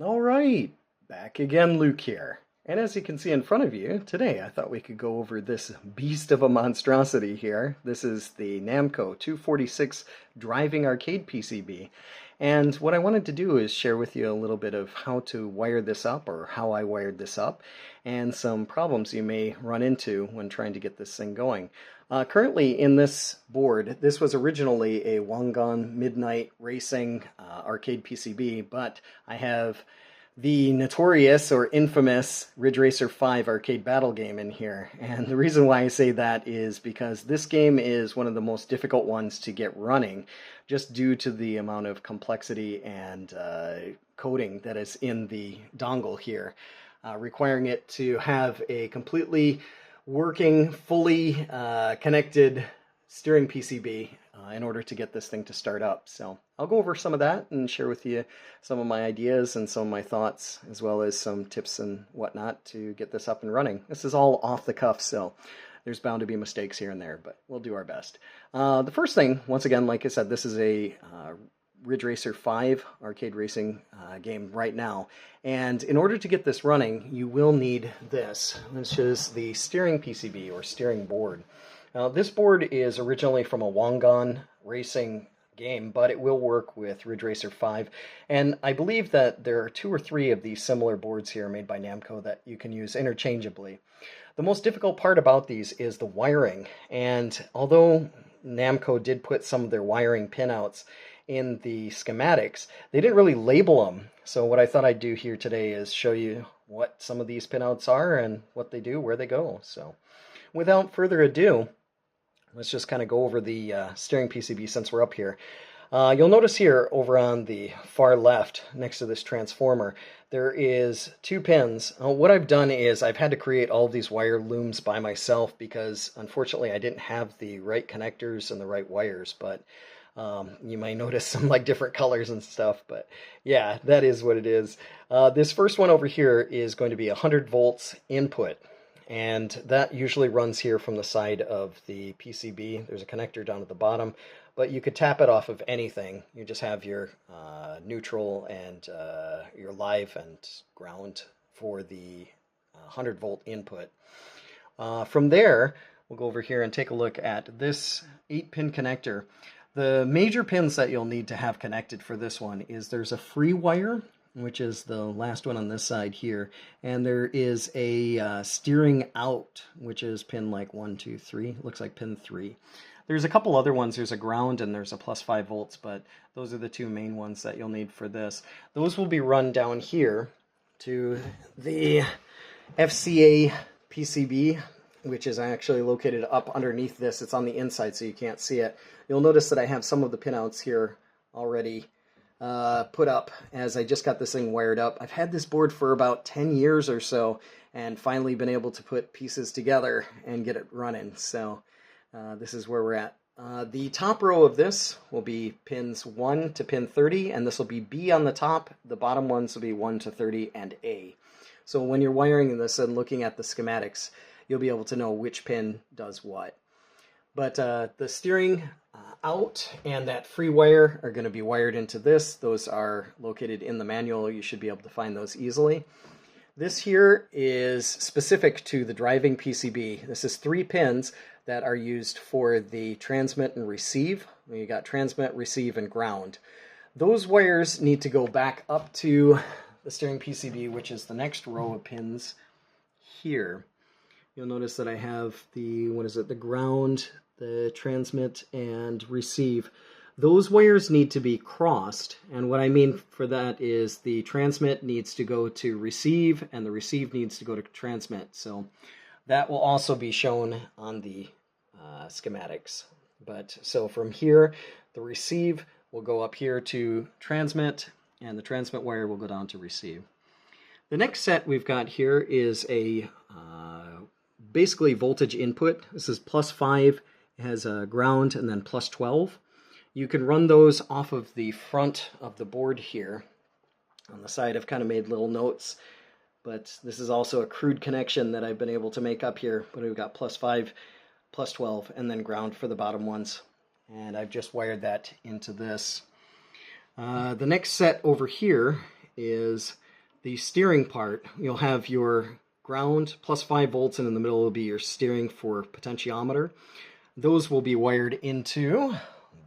All right, back again, Luke here. And as you can see in front of you, today I thought we could go over this beast of a monstrosity here. This is the Namco 246 Driving Arcade PCB. And what I wanted to do is share with you a little bit of how to wire this up, or how I wired this up, and some problems you may run into when trying to get this thing going. Currently in this board, this was originally a Wangan Midnight Racing arcade PCB, but I have the notorious or infamous Ridge Racer 5 arcade battle game in here. And the reason why I say that is because this game is one of the most difficult ones to get running, just due to the amount of complexity and coding that is in the dongle here, requiring it to have a completely working, fully connected steering PCB in order to get this thing to start up. So I'll go over some of that and share with you some of my ideas and some of my thoughts, as well as some tips and whatnot to get this up and running. This is all off the cuff, so there's bound to be mistakes here and there, but we'll do our best. The first thing, once again, like I said, this is a Ridge Racer 5 arcade racing game right now. And in order to get this running, you will need this, which is the steering PCB, or steering board. Now, this board is originally from a Wangan Racing game, but it will work with Ridge Racer 5. And I believe that there are 2 or 3 of these similar boards here made by Namco that you can use interchangeably. The most difficult part about these is the wiring. And although Namco did put some of their wiring pinouts in the schematics, they didn't really label them. So what I thought I'd do here today is show you what some of these pinouts are and what they do, where they go. So without further ado, let's just kind of go over the steering PCB since we're up here. You'll notice here over on the far left, next to this transformer, there is 2 pins. What I've done is I've had to create all of these wire looms by myself because unfortunately I didn't have the right connectors and the right wires, but you might notice some like different colors and stuff, but yeah, that is what it is. This first one over here is going to be 100 volts input. And that usually runs here from the side of the PCB. There's a connector down at the bottom, but you could tap it off of anything. You just have your neutral and your live and ground for the 100 volt input. From there, we'll go over here and take a look at this 8-pin connector. The major pins that you'll need to have connected for this one is there's a free wire, which is the last one on this side here, and there is a steering out, which is pin like 1, 2, 3, looks like pin 3. There's a couple other ones, there's a ground and there's a plus 5 volts, but those are the 2 main ones that you'll need for this. Those will be run down here to the FCA PCB, which is actually located up underneath this. It's on the inside so you can't see it. You'll notice that I have some of the pinouts here already put up as I just got this thing wired up. I've had this board for about 10 years or so and finally been able to put pieces together and get it running. So this is where we're at. The top row of this will be pins 1 to pin 30, and this will be B on the top. The bottom ones will be 1 to 30 and A. So when you're wiring this and looking at the schematics, you'll be able to know which pin does what. But the steering out and that free wire are going to be wired into this. Those are located in the manual. You should be able to find those easily. This here is specific to the driving PCB. This is 3 pins that are used for the transmit and receive. You got transmit, receive, and ground. Those wires need to go back up to the steering PCB, which is the next row of pins here. You'll notice that I have the, the ground, the transmit, and receive. Those wires need to be crossed, and what I mean for that is the transmit needs to go to receive, and the receive needs to go to transmit. So that will also be shown on the schematics. But so from here, the receive will go up here to transmit, and the transmit wire will go down to receive. The next set we've got here is a basically voltage input. This is plus 5, it has a ground, and then plus 12. You can run those off of the front of the board here. On the side I've kind of made little notes, but this is also a crude connection that I've been able to make up here. But we've got plus 5, plus 12, and then ground for the bottom ones. And I've just wired that into this. The next set over here is the steering part, you'll have your ground plus 5 volts, and in the middle will be your steering for potentiometer. Those will be wired into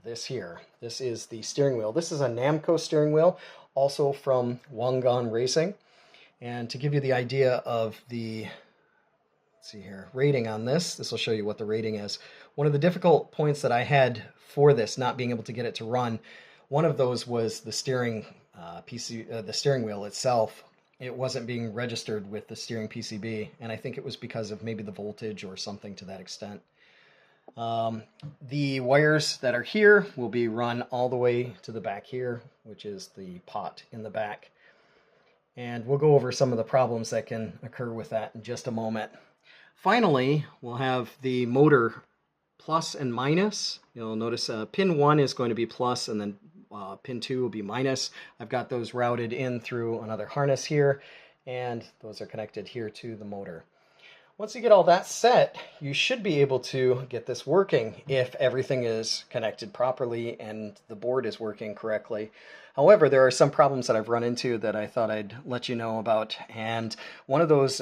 this here. This is the steering wheel. This is a Namco steering wheel, also from Wangan Racing. And to give you the idea of the, let's see here, rating on this will show you what the rating is. One of the difficult points that I had for this, not being able to get it to run, one of those was the steering the steering wheel itself. It wasn't being registered with the steering PCB, and I think it was because of maybe the voltage or something to that extent. The wires that are here will be run all the way to the back here, which is the pot in the back. And we'll go over some of the problems that can occur with that in just a moment. Finally, we'll have the motor plus and minus. You'll notice pin 1 is going to be plus, and then pin 2 will be minus. I've got those routed in through another harness here, and those are connected here to the motor. Once you get all that set, you should be able to get this working if everything is connected properly and the board is working correctly. However, there are some problems that I've run into that I thought I'd let you know about, and one of those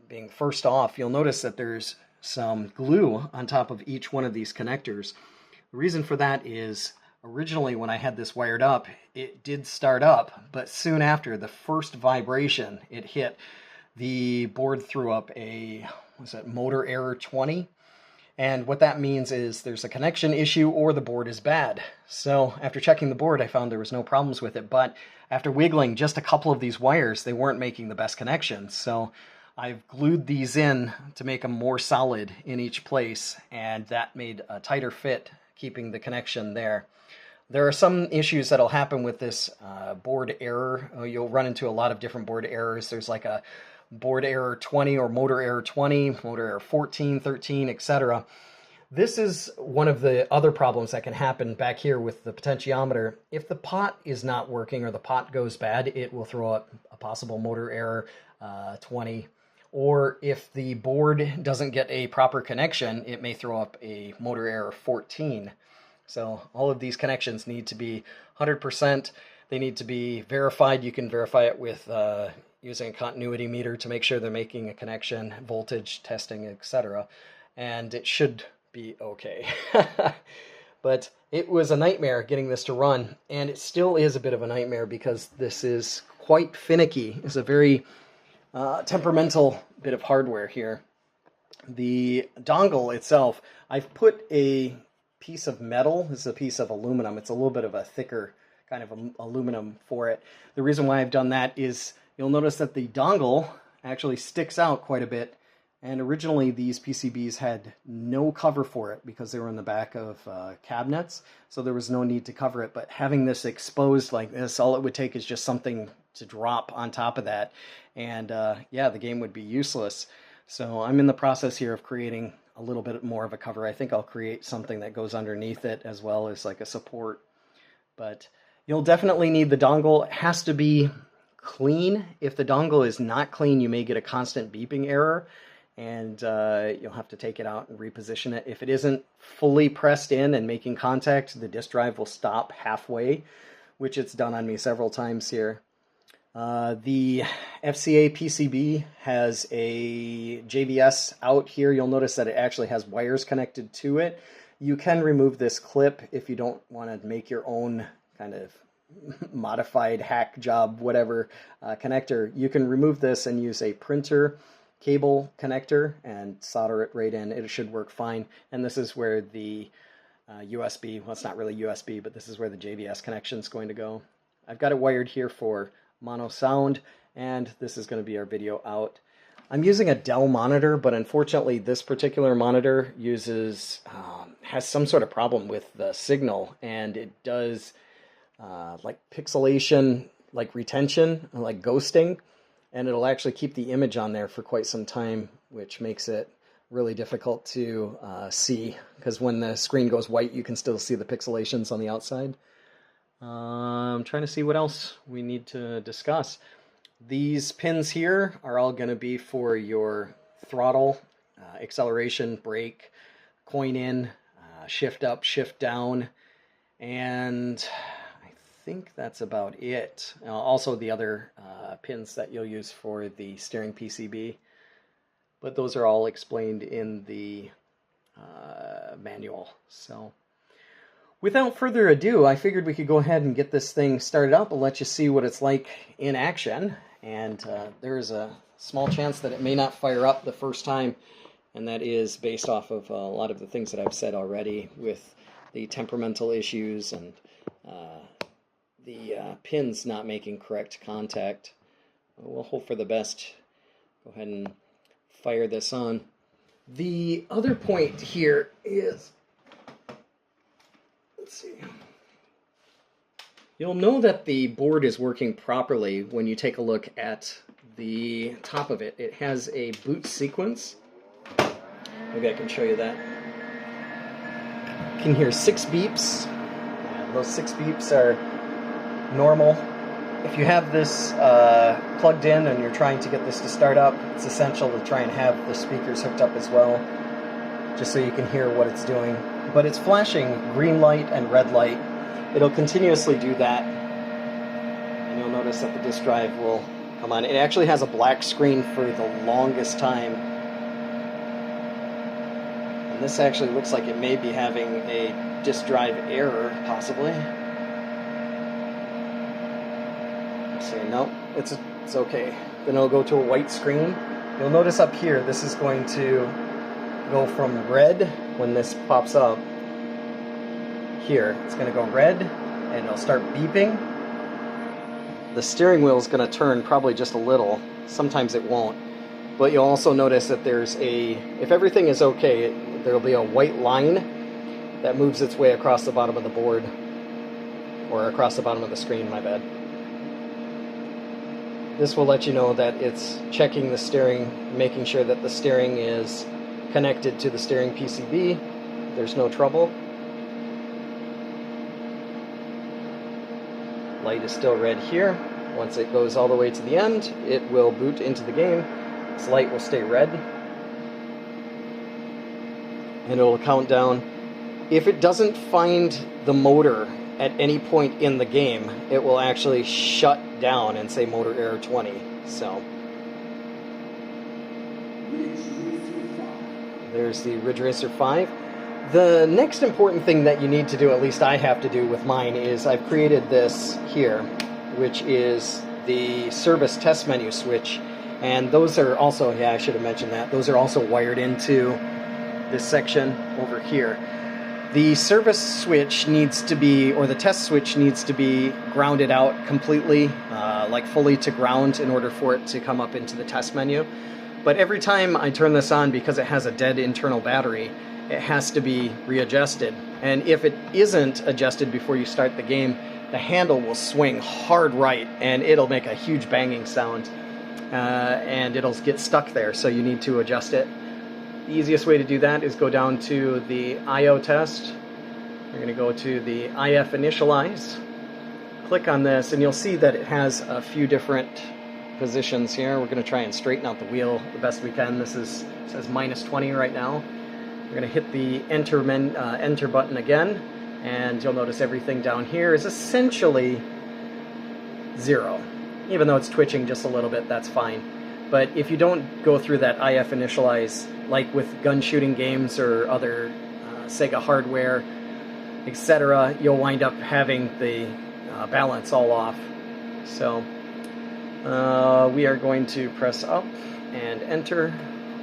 being, first off, you'll notice that there's some glue on top of each one of these connectors. The reason for that is originally when I had this wired up, it did start up, but soon after the first vibration it hit, the board threw up a, what's that, motor error 20. And what that means is there's a connection issue or the board is bad. So after checking the board, I found there was no problems with it, but after wiggling just a couple of these wires, they weren't making the best connections. So I've glued these in to make them more solid in each place, and that made a tighter fit, keeping the connection there. There are some issues that'll happen with this board error. You'll run into a lot of different board errors. There's like a board error 20 or motor error 20, motor error 14, 13, etc. This is one of the other problems that can happen back here with the potentiometer. If the pot is not working or the pot goes bad, it will throw up a possible motor error 20. Or if the board doesn't get a proper connection, it may throw up a motor error 14. So all of these connections need to be 100%. They need to be verified. You can verify it with using a continuity meter to make sure they're making a connection, voltage testing, etc. And it should be okay. But it was a nightmare getting this to run, and it still is a bit of a nightmare because this is quite finicky. It's a very temperamental bit of hardware here. The dongle itself, I've put a piece of metal. This is a piece of aluminum. It's a little bit of a thicker kind of aluminum for it. The reason why I've done that is you'll notice that the dongle actually sticks out quite a bit, and originally these PCBs had no cover for it because they were in the back of cabinets, so there was no need to cover it. But having this exposed like this, all it would take is just something to drop on top of that, and yeah, the game would be useless. So I'm in the process here of creating a little bit more of a cover. I think I'll create something that goes underneath it as well as like a support. But you'll definitely need the dongle. It has to be clean. If the dongle is not clean, you may get a constant beeping error, and you'll have to take it out and reposition it. If it isn't fully pressed in and making contact, the disk drive will stop halfway, which it's done on me several times here. The FCA PCB has a JBS out here. You'll notice that it actually has wires connected to it. You can remove this clip if you don't want to make your own kind of modified hack job, whatever, connector. You can remove this and use a printer cable connector and solder it right in. It should work fine. And this is where the USB, well, it's not really USB, but this is where the JBS connection is going to go. I've got it wired here for mono sound, and this is going to be our video out. I'm using a Dell monitor, but unfortunately this particular monitor uses has some sort of problem with the signal, and it does like pixelation, like retention, like ghosting, and it'll actually keep the image on there for quite some time, which makes it really difficult to see, because when the screen goes white you can still see the pixelations on the outside. I'm trying to see what else we need to discuss. These pins here are all going to be for your throttle, acceleration, brake, coin in, shift up, shift down, and I think that's about it. Also the other pins that you'll use for the steering PCB. But those are all explained in the manual. So without further ado, I figured we could go ahead and get this thing started up. I'll let you see what it's like in action. And there's a small chance that it may not fire up the first time. And that is based off of a lot of the things that I've said already with the temperamental issues and the pins not making correct contact. We'll hope for the best. Go ahead and fire this on. The other point here is, let's see, you'll know that the board is working properly when you take a look at the top of it. It has a boot sequence. Maybe I can show you that. You can hear 6 beeps. Those 6 beeps are normal. If you have this plugged in and you're trying to get this to start up, it's essential to try and have the speakers hooked up as well, just so you can hear what it's doing. But it's flashing green light and red light. It'll continuously do that. And you'll notice that the disk drive will come on. It actually has a black screen for the longest time. And this actually looks like it may be having a disk drive error, possibly. So no, it's okay. Then it'll go to a white screen. You'll notice up here, this is going to go from red when this pops up. Here, it's going to go red, and it'll start beeping. The steering wheel is going to turn probably just a little. Sometimes it won't. But you'll also notice that there's if everything is okay, there'll be a white line that moves its way across the bottom of the board, or across the bottom of the screen, my bad. This will let you know that it's checking the steering, making sure that the steering is connected to the steering PCB. There's no trouble. Light is still red here. Once it goes all the way to the end, it will boot into the game. This light will stay red. And it will count down. If it doesn't find the motor at any point in the game, it will actually shut down and say motor error 20. So there's the Ridge Racer 5. The next important thing that you need to do, at least I have to do with mine, is I've created this here, which is the service test menu switch. And those are also, yeah, I should have mentioned that, those are also wired into this section over here. The service switch needs to be, or the test switch needs to be grounded out completely, like fully to ground, in order for it to come up into the test menu. But every time I turn this on, because it has a dead internal battery, it has to be readjusted. And if it isn't adjusted before you start the game, the handle will swing hard right, and it'll make a huge banging sound, and it'll get stuck there, so you need to adjust it. The easiest way to do that is go down to the I/O test. You're going to go to the IF initialize. Click on this, and you'll see that it has a few different positions here. We're going to try and straighten out the wheel the best we can. This says -20 right now. We're going to hit the enter button again, and you'll notice everything down here is essentially 0. Even though it's twitching just a little bit, that's fine. But if you don't go through that IF initialize, like with gun shooting games or other Sega hardware, etc., you'll wind up having the balance all off. So we are going to press up and enter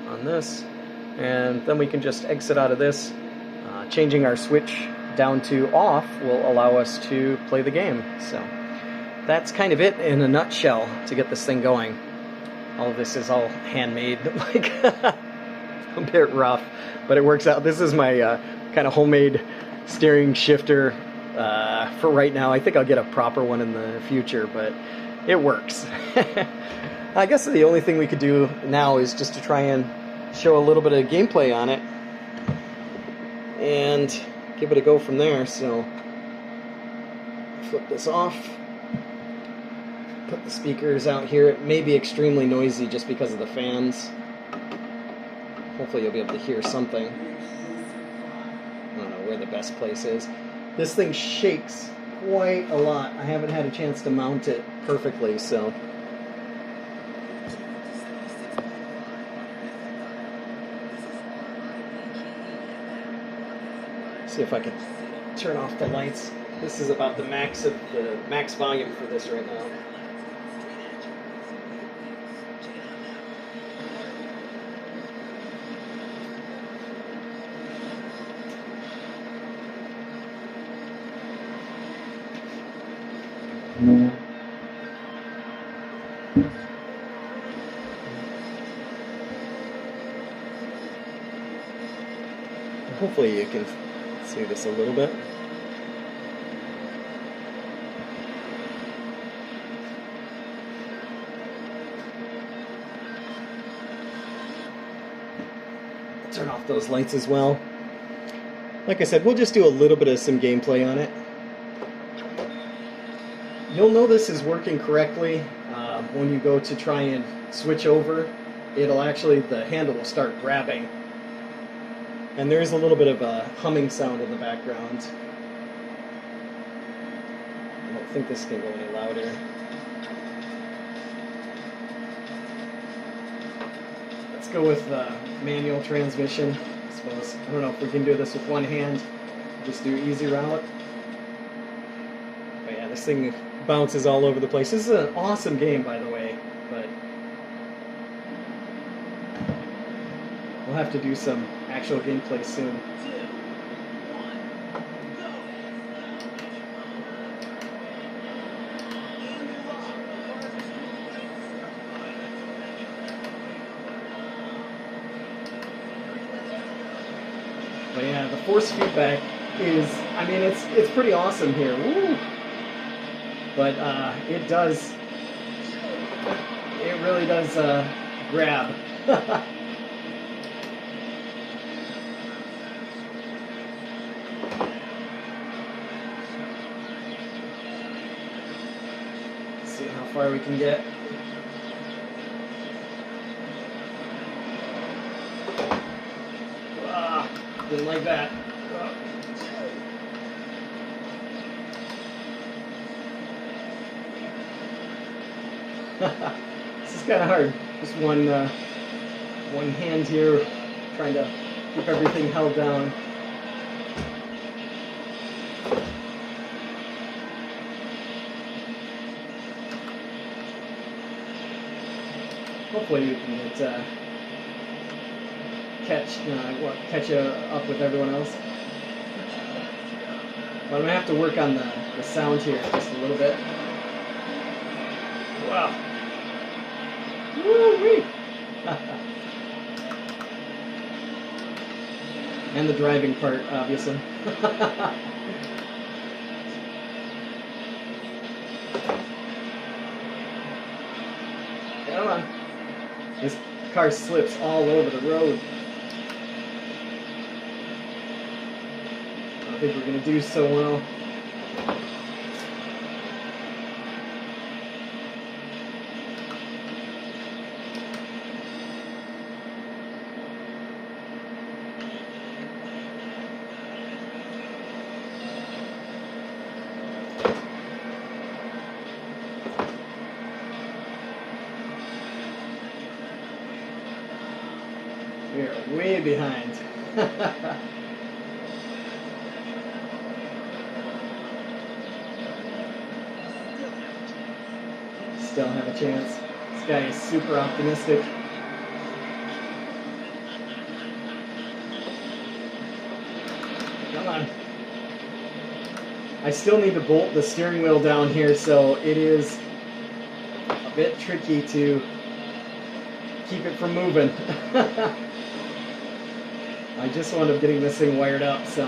on this, and then we can just exit out of this. Changing our switch down to off will allow us to play the game. So that's kind of it in a nutshell to get this thing going. All of this is all handmade, like a bit rough, but it works out. This is my kind of homemade steering shifter for right now. I think I'll get a proper one in the future, but it works. I guess the only thing we could do now is just to try and show a little bit of gameplay on it and give it a go from there. So flip this off. Put the speakers out here. It may be extremely noisy just because of the fans. Hopefully you'll be able to hear something. I don't know where the best place is. This thing shakes quite a lot. I haven't had a chance to mount it perfectly, so See if I can turn off the lights. This is about the max volume for this right now. Hopefully you can see this a little bit. Turn off those lights as well. Like I said, we'll just do a little bit of some gameplay on it. You'll know this is working correctly when you go to try and switch over. It'll actually, the handle will start grabbing. And there is a little bit of a humming sound in the background. I don't think this can go any louder. Let's go with manual transmission, I suppose. I don't know if we can do this with one hand. Just do easy route. But yeah, this thing bounces all over the place. This is an awesome game, by the way, but we'll have to do some actual gameplay soon. But yeah, the force feedback is, I mean, it's pretty awesome here. Woo! But it really does grab. See how far we can get. Didn't like that. This is kind of hard. Just one hand here, trying to keep everything held down. Hopefully we can get catch up with everyone else. But I'm gonna have to work on the sound here just a little bit. Wow. Woo-wee. And the driving part, obviously. Come on. This car slips all over the road. I don't think we're going to do so well. We're way behind. Still have a chance. This guy is super optimistic. Come on. I still need to bolt the steering wheel down here, so it is a bit tricky to keep it from moving. I just wound up getting this thing wired up, so.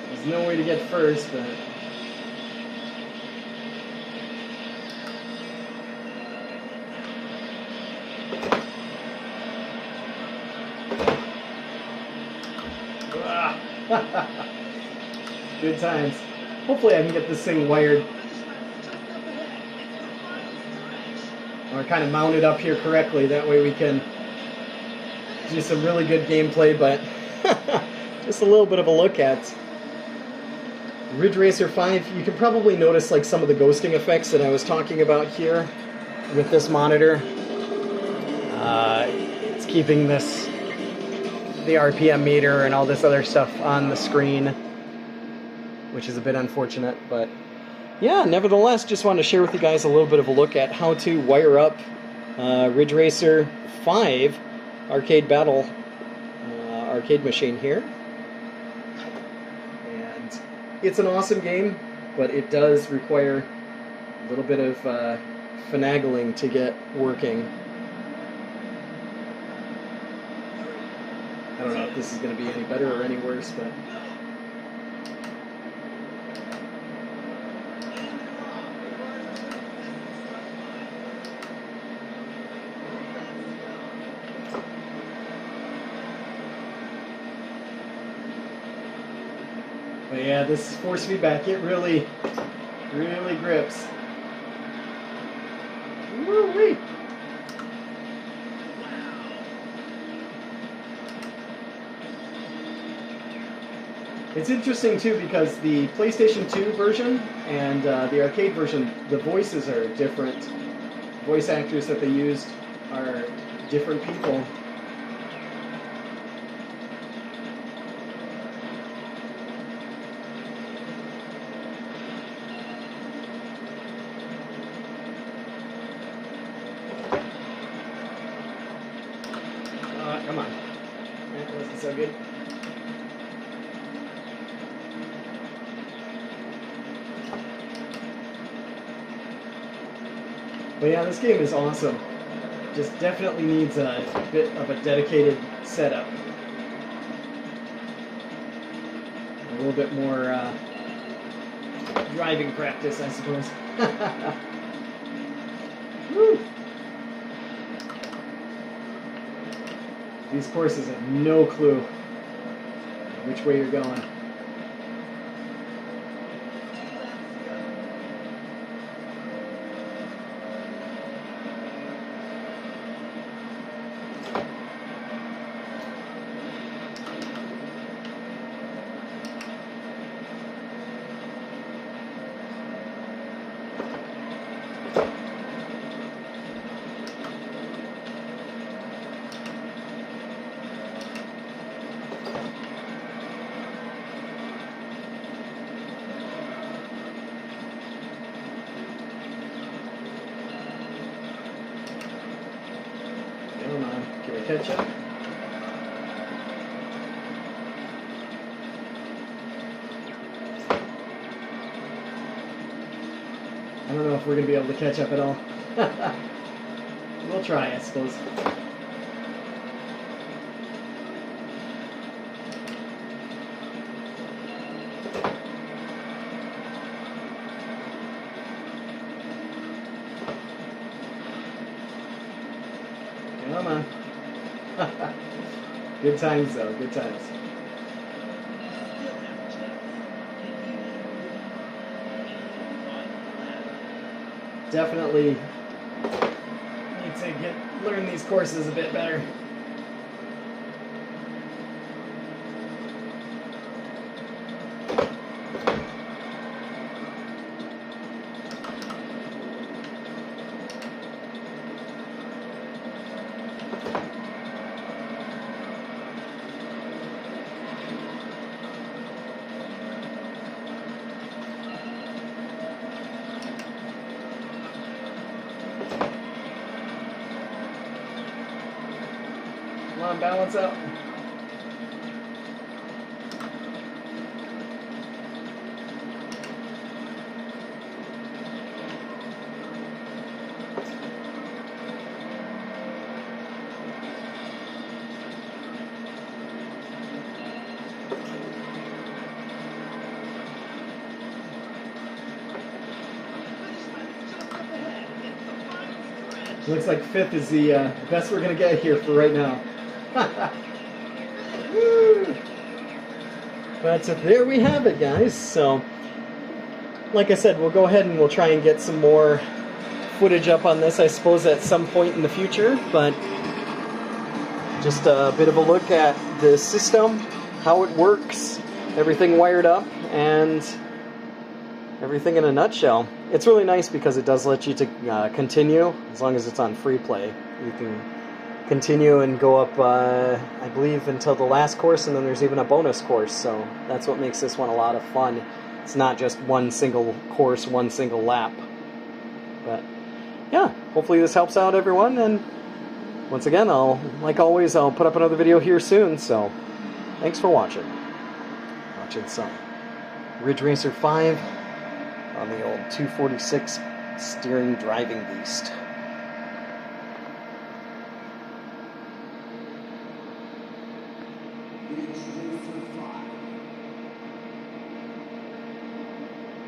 There's no way to get first, but. Good times. Hopefully I can get this thing wired. Or kind of mounted up here correctly. That way we can do some really good gameplay, but just a little bit of a look at Ridge Racer 5. You can probably notice like some of the ghosting effects that I was talking about here with this monitor. It's keeping the RPM meter and all this other stuff on the screen, which is a bit unfortunate, but yeah, nevertheless, just wanted to share with you guys a little bit of a look at how to wire up Ridge Racer 5 arcade battle arcade machine here. And it's an awesome game, but it does require a little bit of finagling to get working. I don't know if this is going to be any better or any worse, but yeah, this force feedback, it really grips. Woo-wee! It's interesting too because the PlayStation 2 version and the arcade version, the voices are different. Voice actors that they used are different people. Come on. That wasn't so good. But yeah, this game is awesome. Just definitely needs a bit of a dedicated setup. A little bit more driving practice, I suppose. Woo! These courses have no clue which way you're going. Come on, can we catch up? I don't know if we're going to be able to catch up at all. We'll try, I suppose. Come on. Good times, though. Good times. Definitely need to learn these courses a bit better. Come on, balance out. Looks like 5th is the best we're going to get here for right now. Woo! But there we have it, guys. So, like I said, we'll go ahead and we'll try and get some more footage up on this, I suppose, at some point in the future. But just a bit of a look at the system, how it works, everything wired up, and everything in a nutshell. It's really nice because it does let you to continue as long as it's on free play. You can continue and go up, I believe, until the last course, and then there's even a bonus course, so that's what makes this one a lot of fun. It's not just one single course, one single lap. But yeah, hopefully this helps out everyone, and once again, like always, I'll put up another video here soon, so thanks for watching. Watching some Ridge Racer 5 on the old 246 steering driving beast.